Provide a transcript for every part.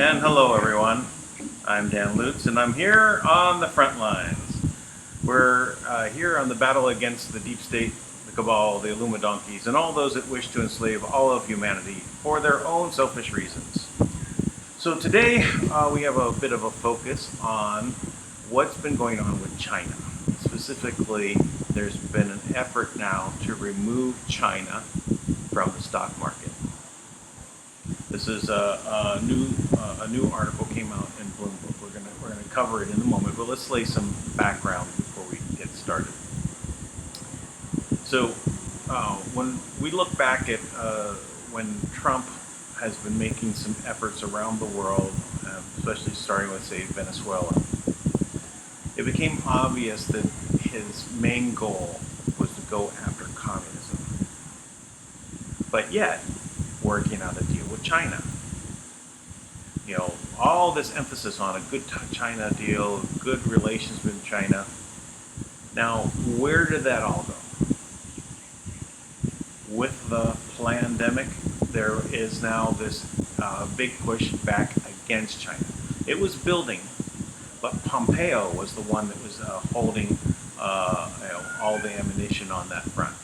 And hello everyone, I'm Dan Lutz and I'm here on the front lines. We're here on the battle against the deep state, the cabal, the Illuminonkeys, and all those that wish to enslave all of humanity for their own selfish reasons. So today we have a bit of a focus on what's been going on with China. Specifically, there's been an effort now to remove China from the stock market. This is a new article came out in Bloomberg. We're gonna cover it in a moment, but let's lay some background before we get started. So when we look back at when Trump has been making some efforts around the world, especially starting with, say, Venezuela, it became obvious that his main goal was to go after communism, but yet working out a deal with China. You know, all this emphasis on a good China deal, good relations with China. Now, where did that all go? With the pandemic, there is now this big push back against China. It was building, but Pompeo was the one that was holding all the ammunition on that front.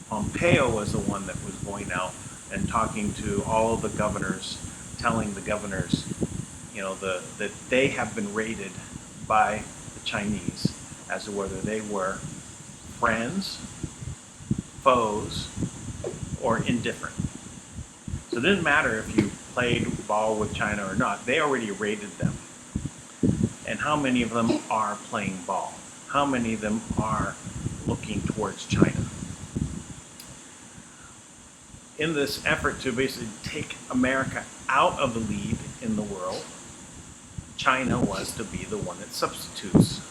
Pompeo was the one that was going out and talking to all of the governors, telling the governors, you know, that they have been raided by the Chinese as to whether they were friends, foes, or indifferent. So it didn't matter if you played ball with China or not, they already raided them. And how many of them are playing ball? How many of them are looking towards China? In this effort to basically take America out of the lead in the world, China was to be the one that substitutes.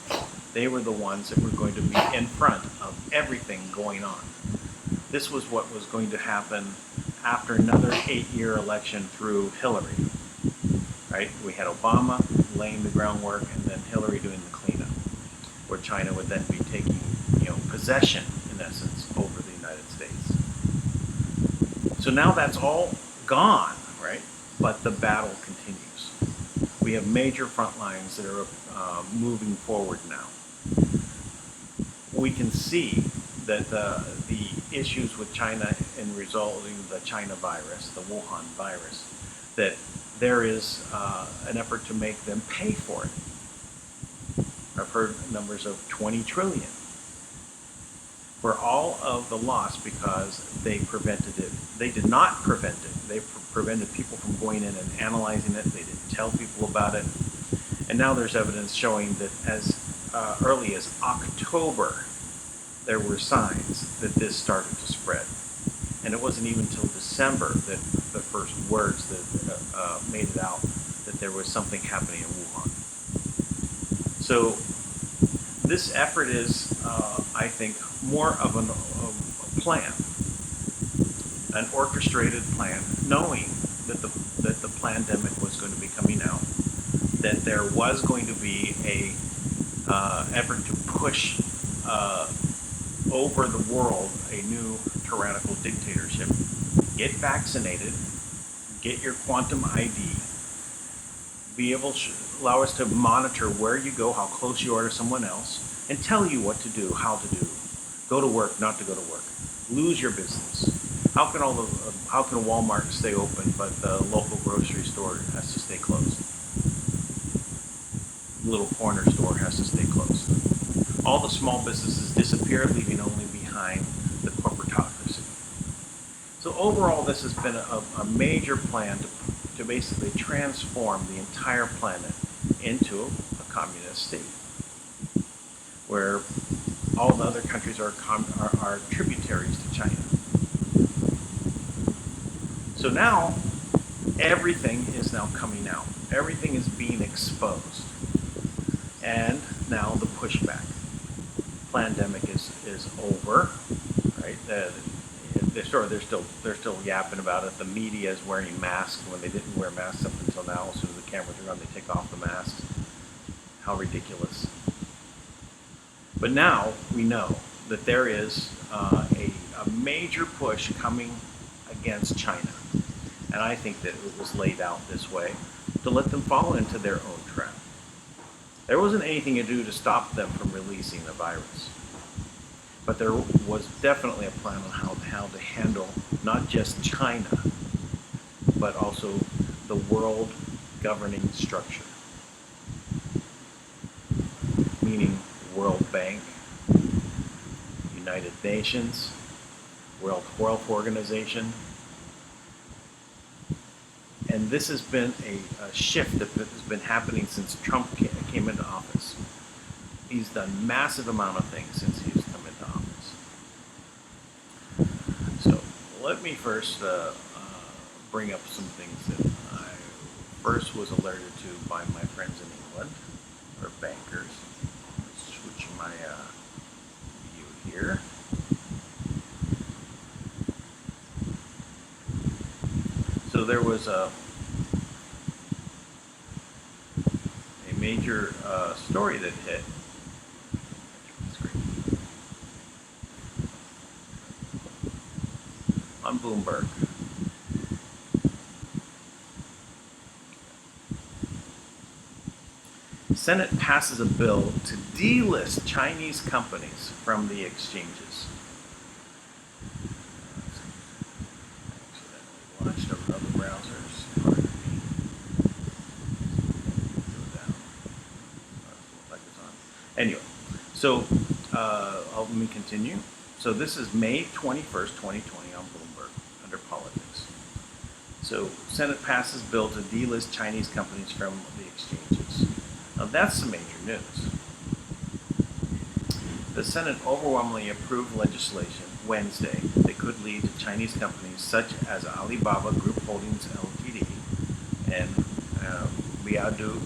They were the ones that were going to be in front of everything going on. This was what was going to happen after another 8-year election through Hillary. Right? We had Obama laying the groundwork and then Hillary doing the cleanup, where China would then be taking, possession, in essence, over the United States. So now that's all gone, right? But the battle continues. We have major front lines that are moving forward now. We can see that the issues with China in resolving the China virus, the Wuhan virus, that there is an effort to make them pay for it. I've heard numbers of 20 trillion for all of the loss because they prevented it. They did not prevent it. They prevented people from going in and analyzing it. They didn't tell people about it. And now there's evidence showing that as early as October, there were signs that this started to spread. And it wasn't even until December that the first words that made it out that there was something happening in Wuhan. So this effort is, I think, more of a plan, an orchestrated plan, knowing that the pandemic was going to be coming out, that there was going to be a effort to push over the world a new tyrannical dictatorship. Get vaccinated, get your quantum ID, be able to allow us to monitor where you go, how close you are to someone else, and tell you what to do, how to do. Go to work, not to go to work. Lose your business. How can Walmart stay open, but the local grocery store has to stay closed? Little corner store has to stay closed. All the small businesses disappear, leaving only behind the corporatocracy. So overall, this has been a major plan to basically transform the entire planet into a communist state, where all the other countries are tributaries to China. So now, everything is now coming out. Everything is being exposed. And now the pushback. Pandemic is over, right? They're still yapping about it. The media is wearing masks when they didn't wear masks up until now. As soon as the cameras are on, they take off the masks. How ridiculous. But now we know that there is a major push coming against China. And I think that it was laid out this way to let them fall into their own trap. There wasn't anything to do to stop them from releasing the virus. But there was definitely a plan on how to handle not just China, but also the world governing structure. Meaning World Bank, United Nations, World Health Organization. And this has been a shift that has been happening since Trump came into office. He's done massive amount of things since he's come into office. So let me first bring up some things that I first was alerted to by my friends in England, or bankers. Let's switch my view here. So there was a major story that hit on Bloomberg. Senate passes a bill to delist Chinese companies from the exchanges. Launched over other browsers. Anyway, so let me continue. So this is May 21st, 2020 on Bloomberg under politics. So Senate passes bill to delist Chinese companies from the exchanges. Now that's the major news. The Senate overwhelmingly approved legislation Wednesday that could lead to Chinese companies such as Alibaba Group Holdings Ltd. and Baidu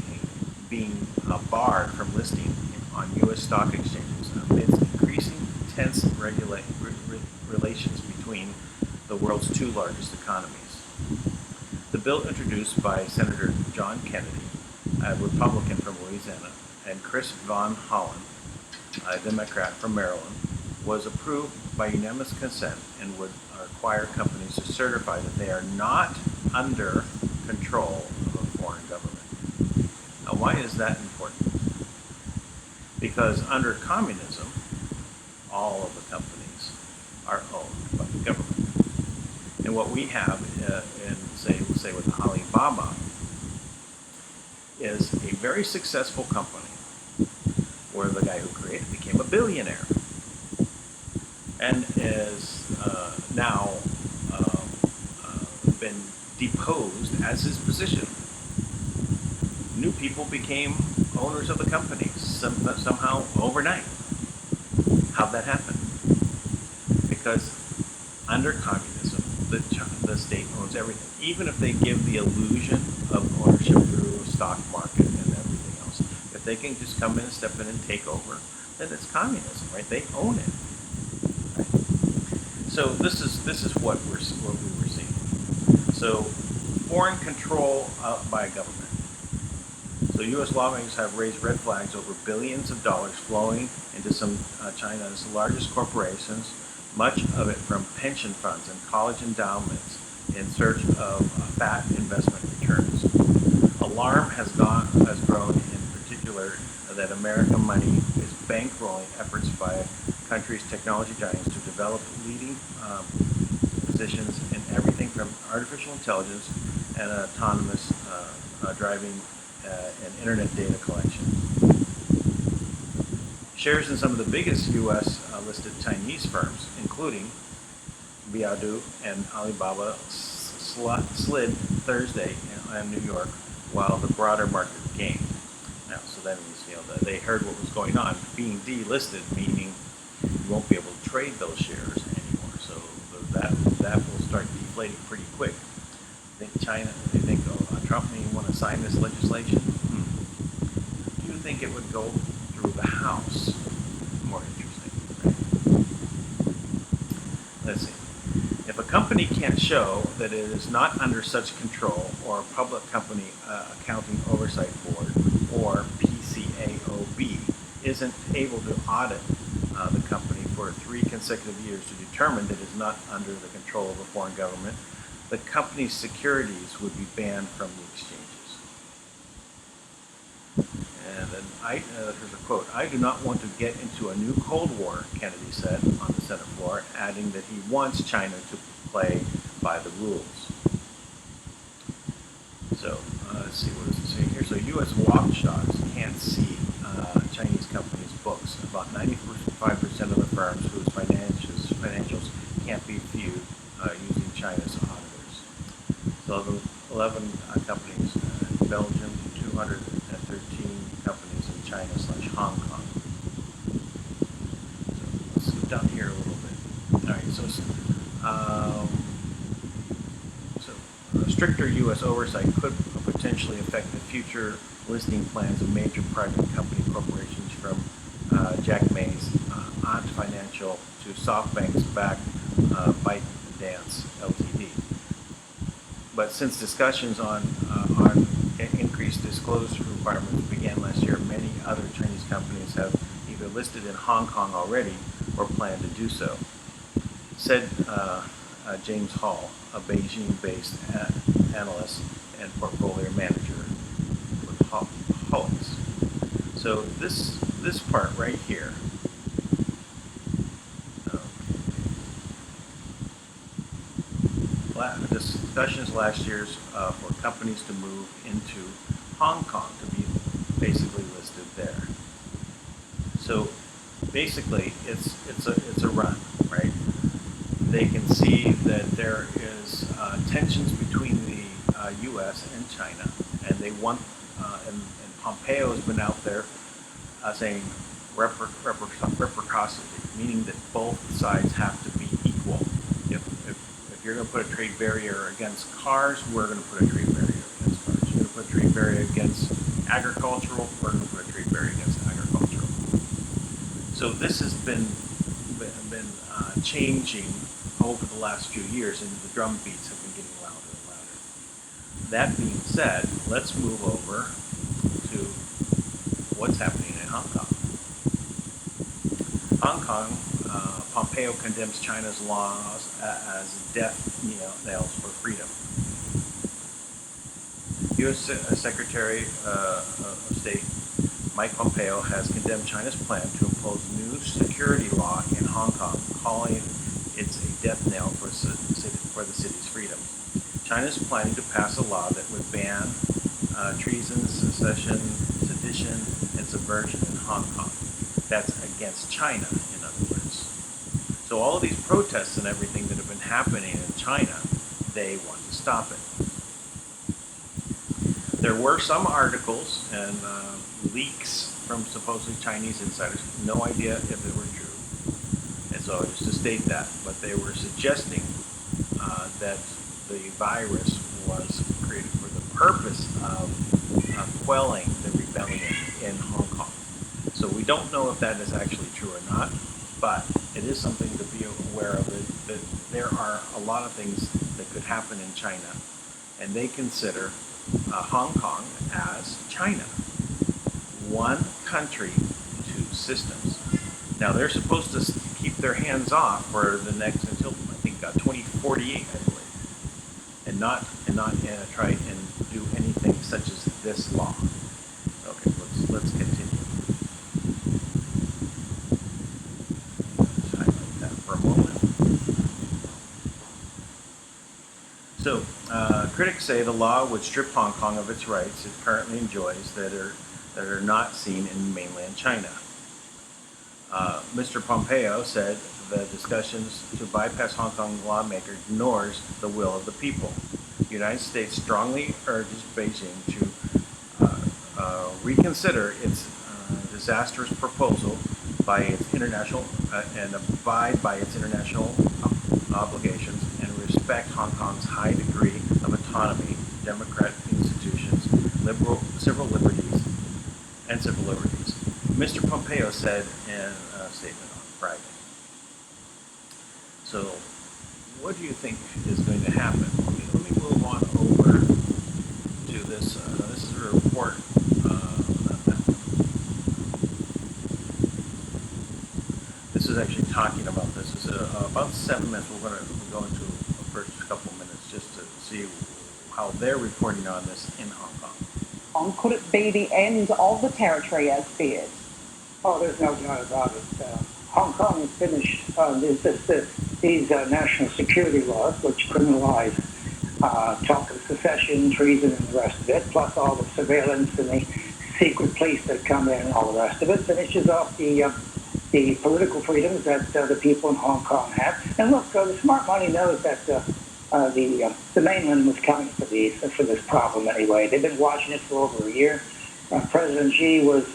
being barred from listing on U.S. stock exchanges amidst increasing tense relations between the world's two largest economies. The bill, introduced by Senator John Kennedy, a Republican from Louisiana, and Chris Von Hollen, a Democrat from Maryland, was approved by unanimous consent and would require companies to certify that they are not under control of a foreign government. Now, why is that important? Because under communism, all of the companies are owned by the government. And what we have say with Alibaba is a very successful company where the guy who created it became a billionaire and is now been deposed as his position. New people became owners of the company somehow overnight. How'd that happen? Because under communism, the state owns everything. Even if they give the illusion of ownership through a stock market and everything else, if they can just come in and step in and take over, then it's communism, right? They own it. Right? So this is what we were seeing. So foreign control by a government. So U.S. lawmakers have raised red flags over billions of dollars flowing into some China's largest corporations, much of it from pension funds and college endowments in search of fat investment returns. Alarm has grown in particular that American money is bankrolling efforts by country's technology giants to develop leading positions in everything from artificial intelligence and autonomous driving and internet data collection. Shares in some of the biggest U.S. Listed Chinese firms, including Baidu and Alibaba, slid Thursday in New York, while the broader market gained. Now, so that means they heard what was going on. Being delisted, meaning you won't be able to trade those shares anymore. So that will start deflating pretty quick. They think Trump may want to sign this legislation. Do you think it would go through the House? More interesting, right? Let's see. If a company can't show that it is not under such control, or a public company accounting oversight board, or PCAOB, isn't able to audit the company for 3 consecutive years to determine that it is not under the control of a foreign government, the company's securities would be banned from the exchanges. And then here's a quote, "I do not want to get into a new Cold War," Kennedy said on the Senate floor, adding that he wants China to play by the rules. So let's see, what does it say here? So U.S. watchdogs can't see Chinese companies' books. About 95% of the firms whose financials can't be viewed using China's auditors. So 11 companies in Belgium, 213 companies in China/Hong Kong. So let's skip down here a little bit. All right, so stricter U.S. oversight could potentially affect the future listing plans of major private company corporations from Jack May's Ant Financial to SoftBank's backed ByteDance Ltd. But since discussions on increased disclosure requirements began last year, many other Chinese companies have either listed in Hong Kong already or plan to do so, said James Hall, a Beijing-based analyst and portfolio manager with Hollis. So this part right here, discussions last year's for companies to move into Hong Kong to be basically listed there. So basically, it's a run, right? They can see that there is tensions between the U.S. and China, and they want, and Pompeo has been out there saying reciprocity, meaning that both sides have to be equal. If you're going to put a trade barrier against cars, we're going to put a trade barrier against cars. You're going to put a trade barrier against agricultural, we're going to put a trade barrier against agricultural. So this has been changing over the last few years, and the drum beats have been getting louder and louder. That being said, let's move over to what's happening in Hong Kong. Hong Kong, Pompeo condemns China's laws as death nails for freedom. U.S. Secretary of State Mike Pompeo has condemned China's plan to impose new security law in Hong Kong, calling it's a death nail for the city's freedom. China is planning to pass a law that would ban treason, sedition, and subversion in Hong Kong. That's against China, in other words. So all of these protests and everything that have been happening in China, they want to stop it. There were some articles and leaks from supposedly Chinese insiders, no idea if they were true, and so just to state that, but they were suggesting that the virus was created for the purpose of quelling the rebellion in Hong Kong. So we don't know if that is actually true or not, but it is something to be aware of, that there are a lot of things that could happen in China, and they consider Hong Kong as China. One country, two systems. Now they're supposed to keep their hands off for the next, until I think 2048, I believe, and not try and do anything such as this law. Okay, let's continue. Let's highlight that for a moment. So, critics say the law would strip Hong Kong of its rights it currently enjoys that are not seen in mainland China. Mr. Pompeo said the discussions to bypass Hong Kong lawmaker ignores the will of the people. The United States strongly urges Beijing to reconsider its disastrous proposal by its international and abide by its international obligations and respect Hong Kong's high degree of autonomy, democratic institutions, civil liberties, and civil liberties. Mr. Pompeo said in a statement on Friday. So, what do you think is going to happen? Let me move on over to this. This is a report. This is actually talking about this. It's about 7 minutes. We're going to go into the first couple minutes just to see how they're reporting on this in Hong Kong. Could it be the end of the territory as feared? Oh, there's no doubt about it. Hong Kong has finished these national security laws, which criminalize talk of secession, treason, and the rest of it, plus all the surveillance and the secret police that come in and all the rest of it, finishes off the political freedoms that the people in Hong Kong have. And look, the smart money knows that the mainland was coming for this problem anyway. They've been watching it for over a year. President Xi was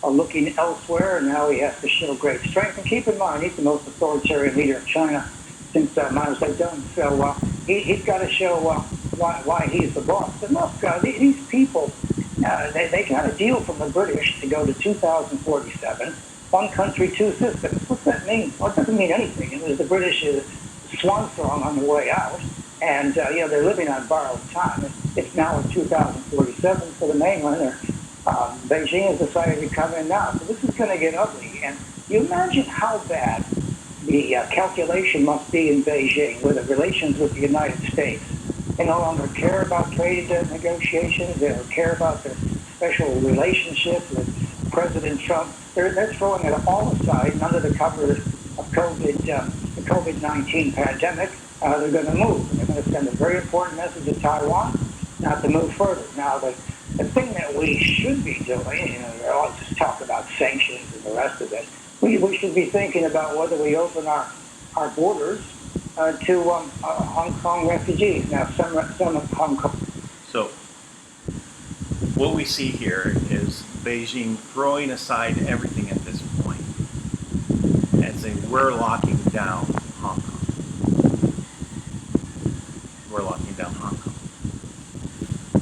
looking elsewhere, and now he has to show great strength. And keep in mind, he's the most authoritarian leader in China since Mao Zedong. So he's got to show why he's the boss. And look, these people, they got a deal from the British to go to 2047, one country, two systems. What's that mean? Well, it doesn't mean anything. It was the British swan song on the way out, and they're living on borrowed time. It's now in 2047 for the mainland. Beijing has decided to come in now, so this is going to get ugly. And you imagine how bad the calculation must be in Beijing with the relations with the United States. They no longer care about trade negotiations. They don't care about their special relationship with President Trump. They're throwing it all aside, and under the cover of the COVID-19 pandemic, they're going to move. And they're going to send a very important message to Taiwan not to move further. Now, the thing that we should be doing, they all just talk about sanctions and the rest of it, we should be thinking about whether we open our borders to Hong Kong refugees. Now, some of Hong Kong. So, what we see here is Beijing throwing aside everything at this point and saying, we're locking down Hong Kong. We're locking down Hong Kong.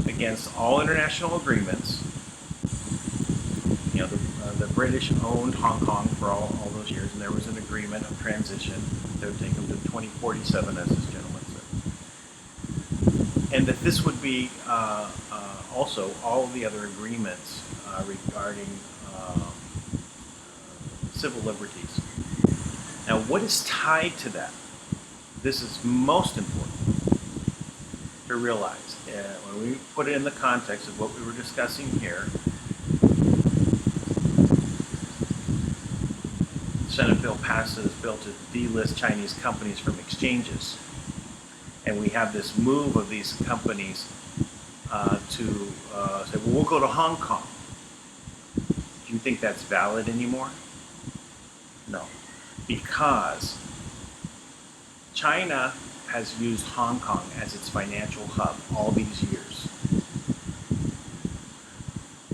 Against all international agreements. The British owned Hong Kong for all those years, and there was an agreement of transition that would take them to 2047, as this gentleman said. And that this would be also all of the other agreements regarding civil liberties. Now, what is tied to that? This is most important to realize. When we put it in the context of what we were discussing here, the Senate bill passes a bill to delist Chinese companies from exchanges. And we have this move of these companies to say, well, we'll go to Hong Kong. Do you think that's valid anymore? No. Because China has used Hong Kong as its financial hub all these years.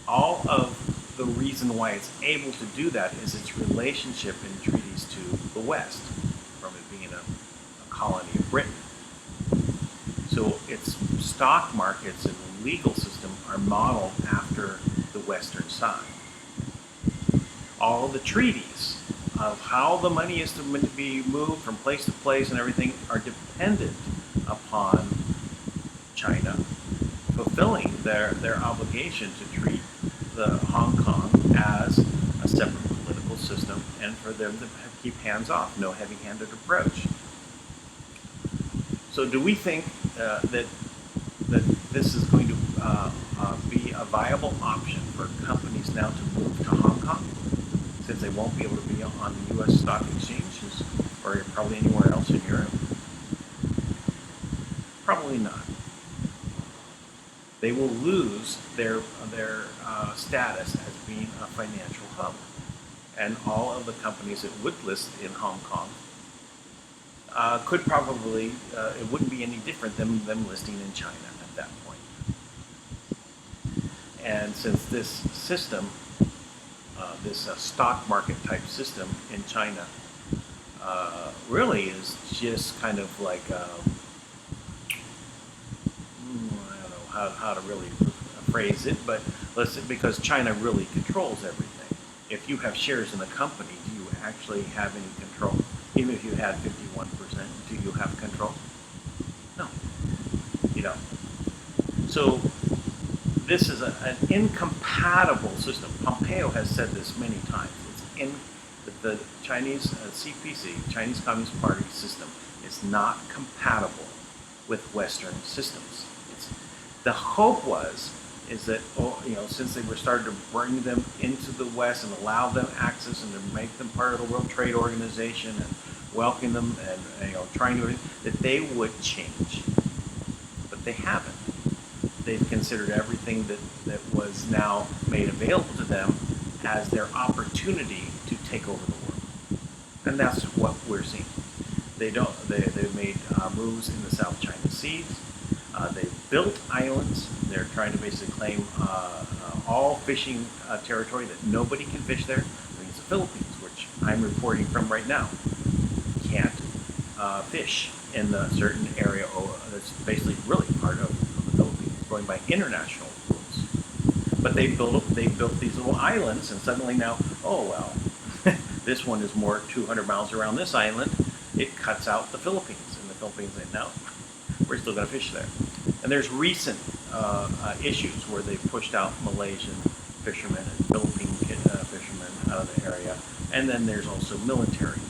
All of the reason why it's able to do that is its relationship and treaties to the West, from it being a colony of Britain. So its stock markets and legal system are modeled after the Western side. All the treaties of how the money is to be moved from place to place and everything are dependent upon China fulfilling their obligation to treat the Hong Kong as a separate political system and for them to keep hands off, no heavy-handed approach. So do we think that this is going to be a viable option for companies now to move to Hong Kong, since they won't be able to be on the U.S. stock exchanges or probably anywhere else in Europe? Probably not. They will lose their status as being a financial hub, and all of the companies that would list in Hong Kong could probably, it wouldn't be any different than them listing in China at that point. And since this system, this stock market type system in China, really is just kind of like, I don't know how to really phrase it, but because China really controls everything. If you have shares in a company, do you actually have any control? Even if you had 51%, do you have control? No, you don't. So this is an incompatible system. Pompeo has said this many times. The Chinese CPC, Chinese Communist Party system, is not compatible with Western systems. The hope is that, since they were starting to bring them into the West and allow them access and to make them part of the World Trade Organization and welcome them and trying to, that they would change. But they haven't. They've considered everything that was now made available to them as their opportunity to take over the world. And that's what we're seeing. They've made moves in the South China Sea. They've built islands. They're trying to basically claim all fishing territory that nobody can fish there. I mean, it's the Philippines, which I'm reporting from right now. Can't fish in the certain area that's basically really part of the Philippines, going by international rules. But they built these little islands, and suddenly now, this one is more 200 miles around this island. It cuts out the Philippines, and the Philippines say, no, we're still going to fish there. And there's recent issues where they pushed out Malaysian fishermen and Philippine fishermen out of the area. And then there's also military.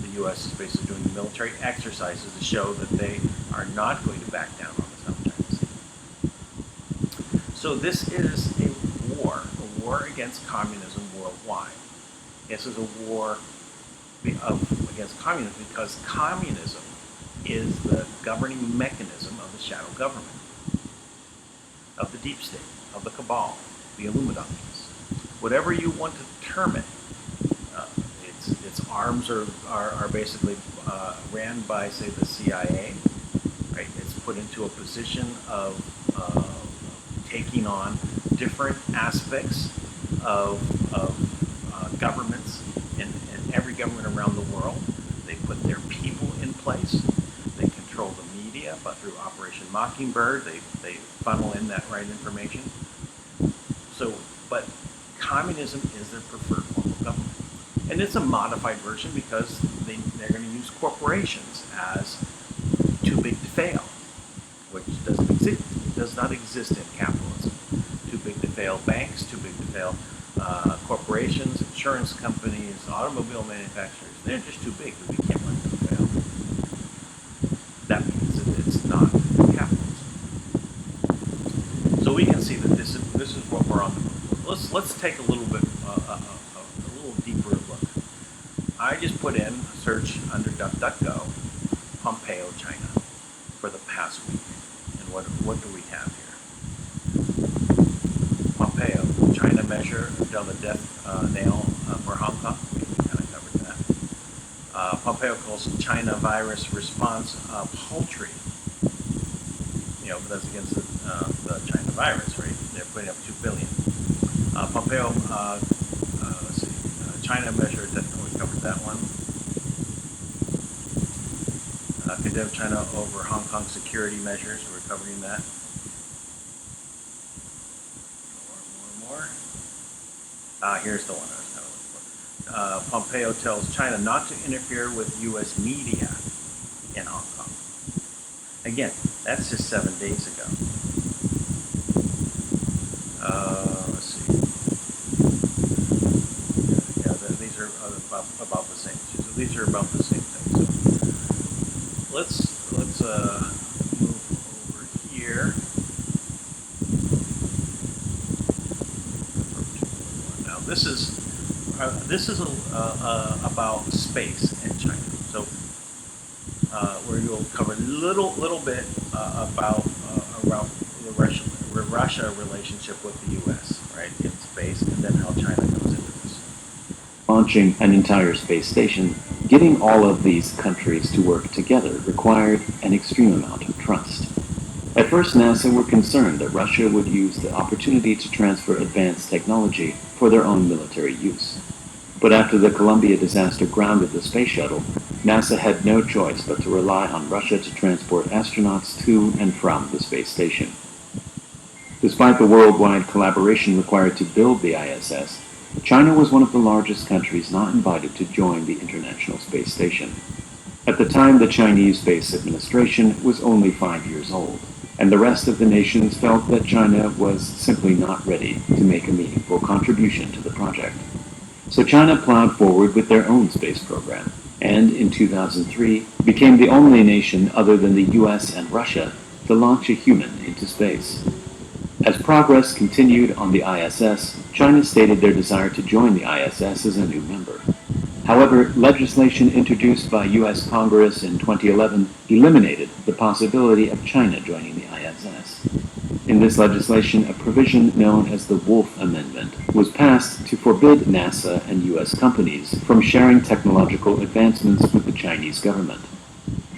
The U.S. is basically doing military exercises to show that they are not going to back down on the South China Sea. So this is a war against communism worldwide. This is a war against communism because communism is the governing mechanism of the shadow government, of the deep state, of the cabal, the Illuminatis. Whatever you want to term it, its arms are basically ran by, say, the CIA. Right? It's put into a position of taking on different aspects of governments in every government around the world. They put their people in place. They control the media, but through Operation Mockingbird, they funnel in that right information. But communism is their preferred form of government. And it's a modified version because they're going to use corporations as too big to fail, which does not exist in capitalism. Too big to fail banks, too big to fail corporations, insurance companies, automobile manufacturers. They're just too big that we can't let them fail. That means that it's not capitalism. So we can see that this is what we're on the move with. Let's take a little bit a little deeper look. I just put in a search under DuckDuckGo, Pompeo, China, for the past week. And what do we have here? Pompeo, China measure down the death nail for Hong Kong. We kind of covered that. Pompeo calls China virus response paltry. But that's against the China virus, right? They're putting up 2 billion. Pompeo, let's see, China measure, we covered that one. Condemn China over Hong Kong security measures, we're covering that. More. Here's the one I was kind of looking for. Pompeo tells China not to interfere with U.S. media in Hong Kong. Again, that's just 7 days ago. Let's see. Yeah, these are about the same. So these are about the same thing. So let's move over here. Now this is about space in China. So where you'll cover a little bit about the Russia relationship with the U.S. right in space, and then how China goes into this. Launching an entire space station, getting all of these countries to work together required an extreme amount of trust. At first, NASA were concerned that Russia would use the opportunity to transfer advanced technology for their own military use. But after the Columbia disaster grounded the space shuttle, NASA had no choice but to rely on Russia to transport astronauts to and from the space station. Despite the worldwide collaboration required to build the ISS, China was one of the largest countries not invited to join the International Space Station. At the time, the Chinese Space Administration was only 5 years old, and the rest of the nations felt that China was simply not ready to make a meaningful contribution to the project. So China plowed forward with their own space program, and in 2003 became the only nation other than the US and Russia to launch a human into space. As progress continued on the ISS, China stated their desire to join the ISS as a new member. However, legislation introduced by US Congress in 2011 eliminated the possibility of China joining the ISS. In this legislation, a provision known as the Wolf Amendment was passed to forbid NASA and US companies from sharing technological advancements with the Chinese government.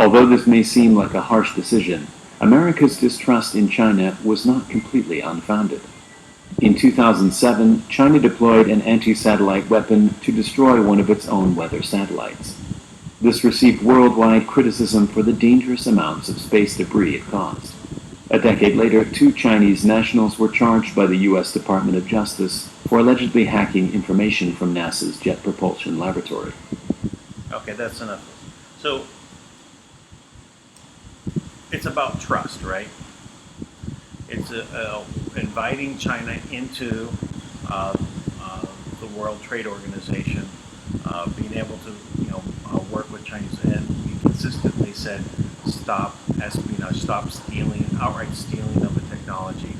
Although this may seem like a harsh decision, America's distrust in China was not completely unfounded. In 2007, China deployed an anti-satellite weapon to destroy one of its own weather satellites. This received worldwide criticism for the dangerous amounts of space debris it caused. A decade later, 2 Chinese nationals were charged by the U.S. Department of Justice for allegedly hacking information from NASA's Jet Propulsion Laboratory. Okay, that's enough. So, it's about trust, right? It's inviting China into the World Trade Organization, being able to, work with Chinese, and we consistently said, stop espionage, stop stealing, outright stealing of the technology,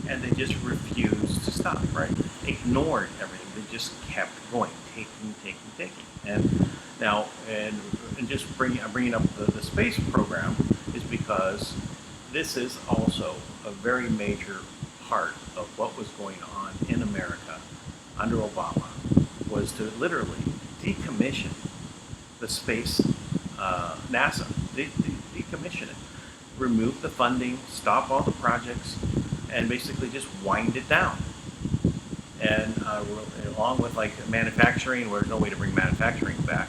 and they just refused to stop, right? Ignored everything. They just kept going, taking. And now, and just bringing up the space program is because this is also a very major part of what was going on in America under Obama, was to literally decommission the space, NASA, decommission it, remove the funding, stop all the projects, and basically just wind it down. And along with like manufacturing, where there's no way to bring manufacturing back.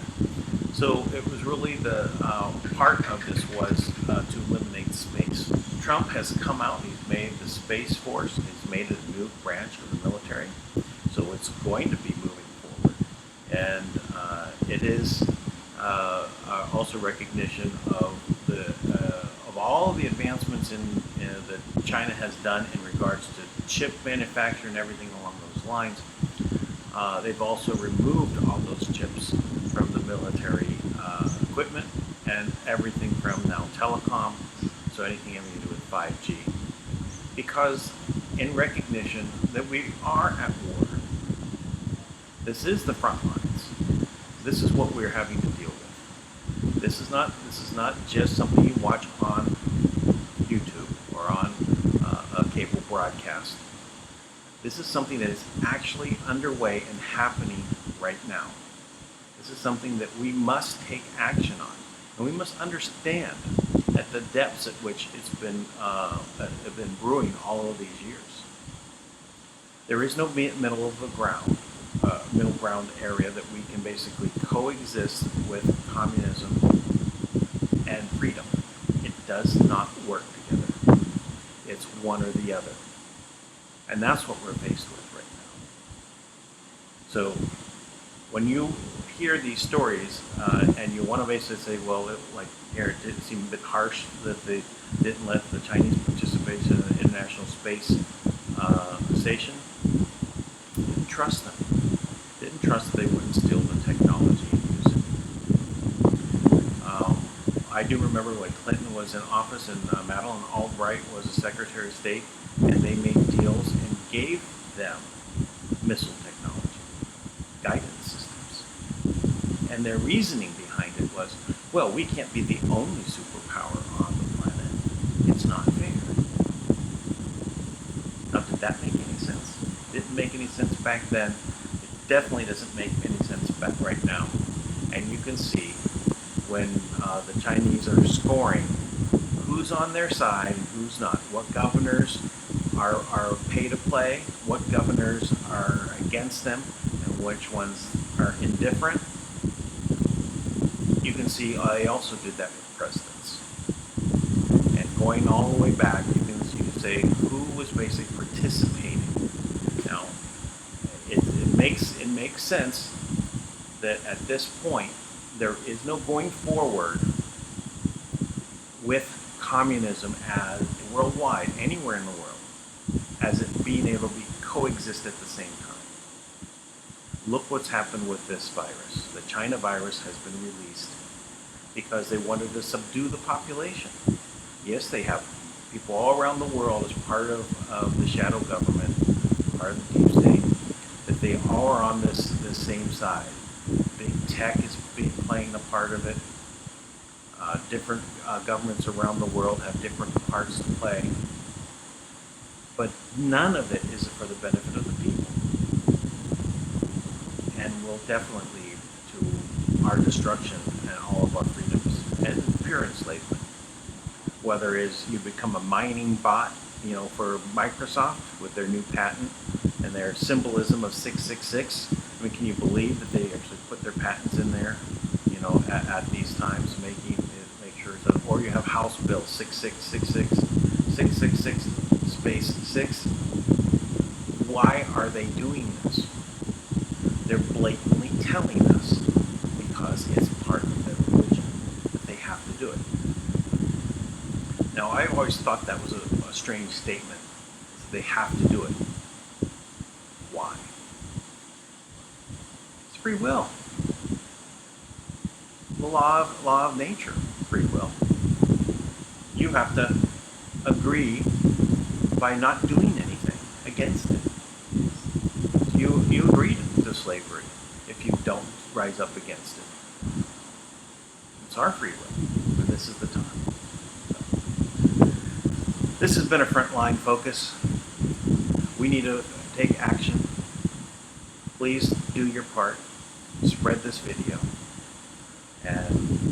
So it was really the part of this was to eliminate space. Trump has come out, he's made the Space Force, he's made it a new branch of the military, so it's going to be moving forward. And it is also recognition of all of the advancements that China has done in regards to chip manufacture and everything along those lines. They've also removed all those chips from the military equipment and everything from now telecom, so anything having to do with 5G. Because in recognition that we are at war, this is the front lines. This is what we're having to deal with. This is not just something you watch on YouTube or on a cable broadcast. This is something that is actually underway and happening right now. This is something that we must take action on, and we must understand at the depths at which it's been brewing all of these years. There is no middle ground area that we can basically coexist with communism and freedom. It does not work together. It's one or the other. And that's what we're faced with right now. So when you hear these stories and you want to basically say, well, it did seem a bit harsh that they didn't let the Chinese participate in the International Space Station, didn't trust them. Didn't trust that they wouldn't steal the technology and use it. I do remember when Clinton was in office and Madeleine Albright was a Secretary of State, and they made deals and gave them missile technology, guidance systems. And their reasoning behind it was, well, we can't be the only superpower on the planet. It's not fair. Now, did that make any sense? Didn't make any sense back then. It definitely doesn't make any sense back right now. And you can see when the Chinese are scoring who's on their side and who's not, what governors are pay to play, what governors are against them, and which ones are indifferent. You can see they also did that with presidents. And going all the way back, you can say who was basically participating. Now, it makes sense that at this point there is no going forward with communism as worldwide, anywhere in the world, as it being able to coexist at the same time. Look what's happened with this virus. The China virus has been released because they wanted to subdue the population. Yes, they have people all around the world as part of the shadow government, part of the deep state, that they all are on this same side. Big tech is playing a part of it. Different governments around the world have different parts to play. But none of it is for the benefit of the people. And will definitely lead to our destruction and all of our freedoms and pure enslavement. Whether it's you become a mining bot, for Microsoft with their new patent and their symbolism of 666. I mean, can you believe that they actually put their patents in there, at these times, make sure that, or you have House Bill 6666, 666 space 6. Why are they doing this? They're blatantly telling us because it's part of their religion that they have to do it. Now, I always thought that was a strange statement. They have to do it. Why? It's free will. The law of nature, free will. You have to agree by not doing anything against it. You agree to slavery if you don't rise up against it. It's our free will, and this is the time. This has been a Frontline Focus. We need to take action. Please do your part. Spread this video. And